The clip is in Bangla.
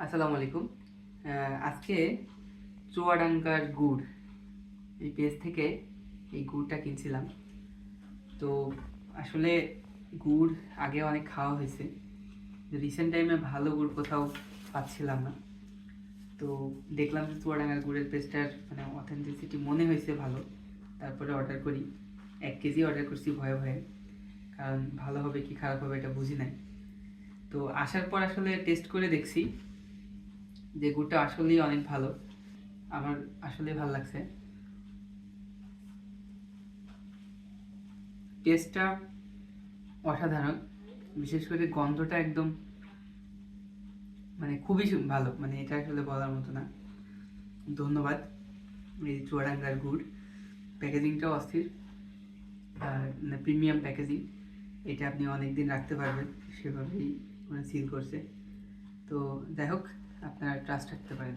আসসালামু আলাইকুম। আজকে চুয়াডাঙ্গার গুড় এই পেজ থেকে এই গুড়টা কিনছিলাম। তো আসলে গুড় আগে অনেক খাওয়া হয়েছে, রিসেন্ট টাইমে ভালো গুড় কোথাও পাচ্ছিলাম না। তো দেখলাম যে চুয়াডাঙ্গার গুড়ের পেজটার মানে অথেন্টিসিটি মনে হয়েছে ভালো, তারপরে অর্ডার করি। 1 কেজি অর্ডার করছি ভয়ে ভয়ে, কারণ ভালো হবে কি খারাপ হবে এটা বুঝি নাই। তো আসার পর আসলে টেস্ট করে দেখছি যে গুড়টা আসলেই অনেক ভালো, আমার আসলে ভালো লাগছে। টেস্টটা অসাধারণ, বিশেষ করে গন্ধটা একদম মানে খুবই ভালো, মানে এটা আসলে বলার মতো না। ধন্যবাদ এই চুয়াডাঙ্গার গুড়। প্যাকেজিংটাও অস্থির, আর মানে প্রিমিয়াম প্যাকেজিং। এটা আপনি অনেক দিন রাখতে পারবেন, সেভাবেই মানে সিল করছে। তো যাই হোক, আপনারা ট্রাস্ট রাখতে পারেন।